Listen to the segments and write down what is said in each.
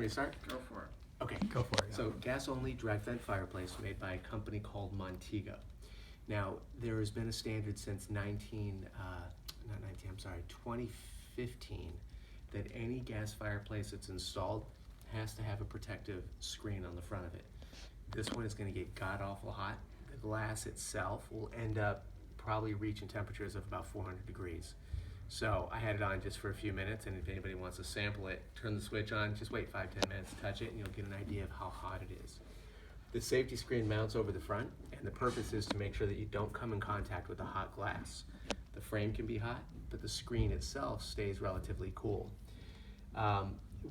for me to start? Go for it. Okay. Go for it. Yeah. So gas-only direct vent fireplace made by a company called Montego. Now, there has been a standard since 2015 that any gas fireplace that's installed has to have a protective screen on the front of it. This one is going to get god-awful hot. The glass itself will end up probably reaching temperatures of about 400 degrees. So I had it on just for a few minutes, and if anybody wants to sample it, turn the switch on, just wait 5-10 minutes, touch it, and you'll get an idea of how hot it is. The safety screen mounts over the front, and the purpose is to make sure that you don't come in contact with the hot glass. The frame can be hot, but the screen itself stays relatively cool.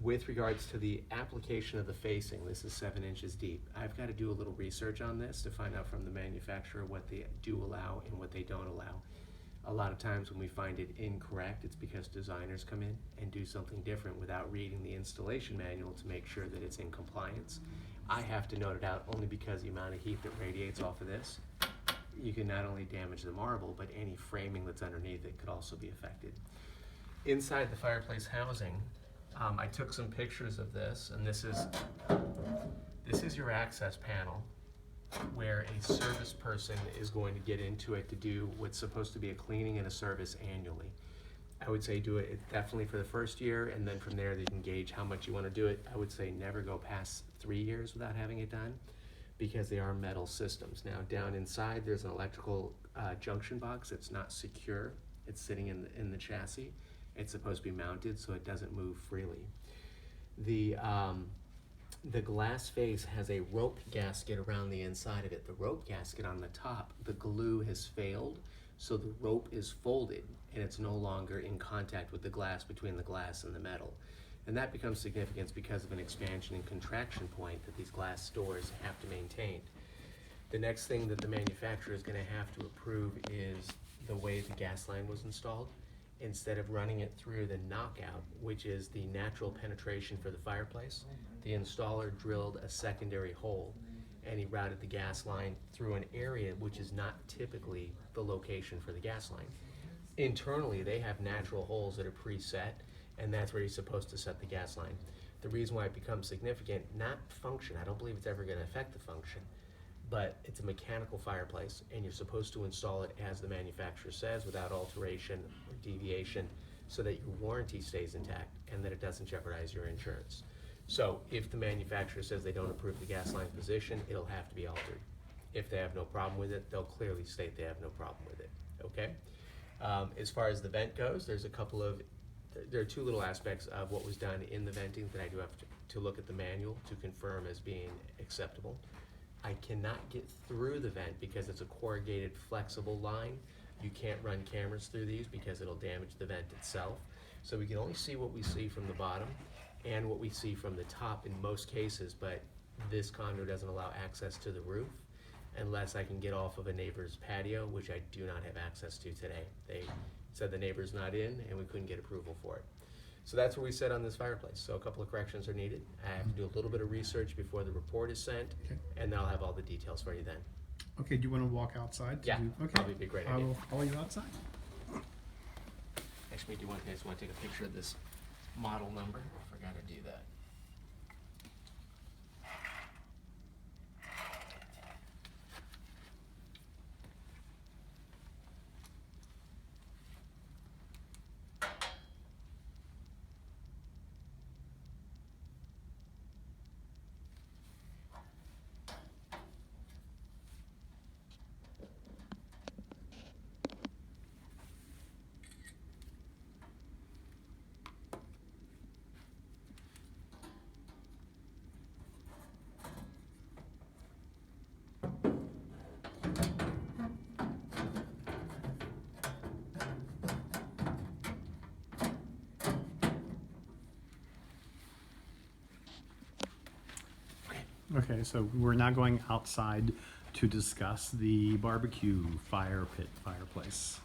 With regards to the application of the facing, this is 7 inches deep. I've got to do a little research on this to find out from the manufacturer what they do allow and what they don't allow. A lot of times when we find it incorrect, it's because designers come in and do something different without reading the installation manual to make sure that it's in compliance. I have to note it out only because the amount of heat that radiates off of this, you can not only damage the marble, but any framing that's underneath it could also be affected. Inside the fireplace housing, I took some pictures of this, and this is your access panel, where a service person is going to get into it to do what's supposed to be a cleaning and a service annually. I would say do it definitely for the first year, and then from there they can gauge how much you want to do it. I would say never go past 3 years without having it done, because they are metal systems. Now down inside there's an electrical junction box that's not secure. It's sitting in the chassis. It's supposed to be mounted so it doesn't move freely. The glass face has a rope gasket around the inside of it. The rope gasket on the top, the glue has failed, so the rope is folded and it's no longer in contact with the glass, between the glass and the metal. And that becomes significant because of an expansion and contraction point that these glass doors have to maintain. The next thing that the manufacturer is going to have to approve is the way the gas line was installed. Instead of running it through the knockout, which is the natural penetration for the fireplace, the installer drilled a secondary hole and he routed the gas line through an area which is not typically the location for the gas line. Internally, they have natural holes that are preset, and that's where you're supposed to set the gas line. The reason why it becomes significant, not function, I don't believe it's ever going to affect the function, but it's a mechanical fireplace, and you're supposed to install it as the manufacturer says, without alteration or deviation, so that your warranty stays intact and that it doesn't jeopardize your insurance. So if the manufacturer says they don't approve the gas line position, it'll have to be altered. If they have no problem with it, they'll clearly state they have no problem with it, okay? As far as the vent goes, there are two little aspects of what was done in the venting that I do have to look at the manual to confirm as being acceptable. I cannot get through the vent because it's a corrugated flexible line. You can't run cameras through these because it'll damage the vent itself. So we can only see what we see from the bottom and what we see from the top in most cases, but this condo doesn't allow access to the roof unless I can get off of a neighbor's patio, which I do not have access to today. They said the neighbor's not in and we couldn't get approval for it. So that's where we sit on this fireplace. So a couple of corrections are needed. I have to do a little bit of research before the report is sent, and then I'll have all the details for you then. Okay, do you want to walk outside? Yeah, Okay. probably be a great I idea. will follow you outside. Actually, do you want to take a picture of this model number? I forgot to do that. Okay, so we're now going outside to discuss the barbecue fire pit fireplace.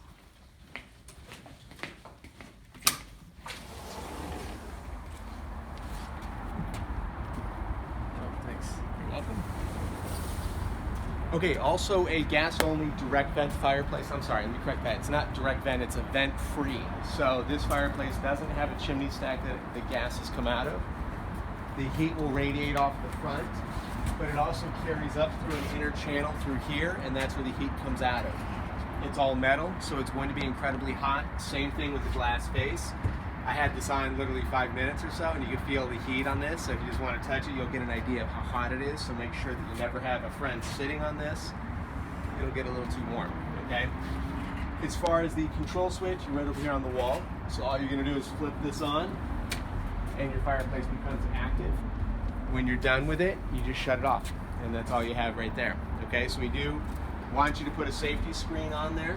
Thanks. You're welcome. Okay, also a gas-only direct vent fireplace. I'm sorry, let me correct that. It's not direct vent, it's a vent-free. So this fireplace doesn't have a chimney stack that the gases come out of. The heat will radiate off the front, but it also carries up through an inner channel through here, and that's where the heat comes out of. It's all metal, so it's going to be incredibly hot. Same thing with the glass face. I had this on literally 5 minutes or so, and you can feel the heat on this. So if you just want to touch it, you'll get an idea of how hot it is. So make sure that you never have a friend sitting on this. It'll get a little too warm, okay? As far as the control switch, you're right over here on the wall. So all you're gonna do is flip this on, and your fireplace becomes active. When you're done with it, you just shut it off, and that's all you have right there, okay? So we do want you to put a safety screen on there.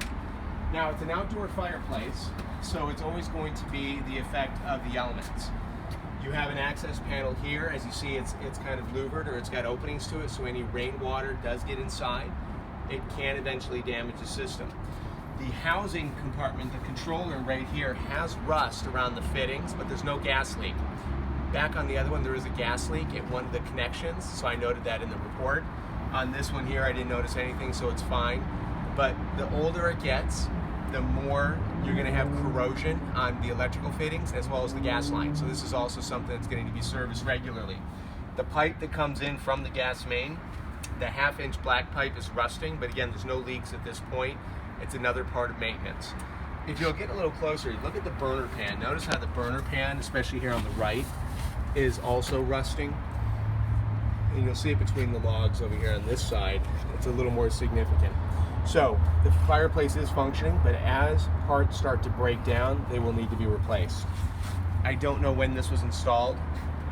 Now, it's an outdoor fireplace, so it's always going to be the effect of the elements. You have an access panel here. As you see, it's kind of louvered, or it's got openings to it, so any rainwater does get inside. It can eventually damage the system. The housing compartment, the controller right here, has rust around the fittings, but there's no gas leak. Back on the other one, there is a gas leak at one of the connections, so I noted that in the report. On this one here, I didn't notice anything, so it's fine. But the older it gets, the more you're going to have corrosion on the electrical fittings as well as the gas line. So this is also something that's going to be serviced regularly. The pipe that comes in from the gas main, the 1/2-inch black pipe is rusting, but again, there's no leaks at this point. It's another part of maintenance. If you'll get a little closer, look at the burner pan. Notice how the burner pan, especially here on the right, is also rusting. And you'll see it between the logs over here on this side. It's a little more significant. So the fireplace is functioning, but as parts start to break down, they will need to be replaced. I don't know when this was installed.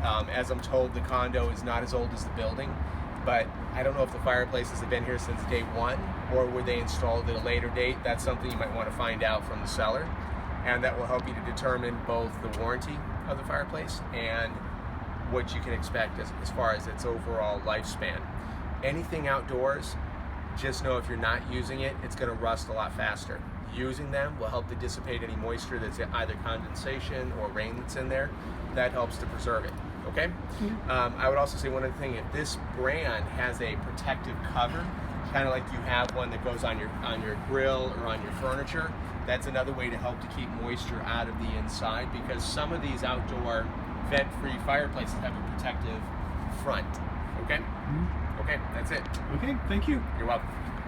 As I'm told, the condo is not as old as the building, but I don't know if the fireplaces have been here since day one, or were they installed at a later date. That's something you might want to find out from the seller, and that will help you to determine both the warranty of the fireplace and what you can expect as far as its overall lifespan. Anything outdoors, just know if you're not using it, it's going to rust a lot faster. Using them will help to dissipate any moisture that's either condensation or rain that's in there. That helps to preserve it, okay? I would also say one other thing, if this brand has a protective cover, kind of like you have one that goes on your grill or on your furniture, that's another way to help to keep moisture out of the inside, because some of these outdoor vent-free fireplaces have a protective front, okay? Okay, that's it. Okay, thank you. You're welcome.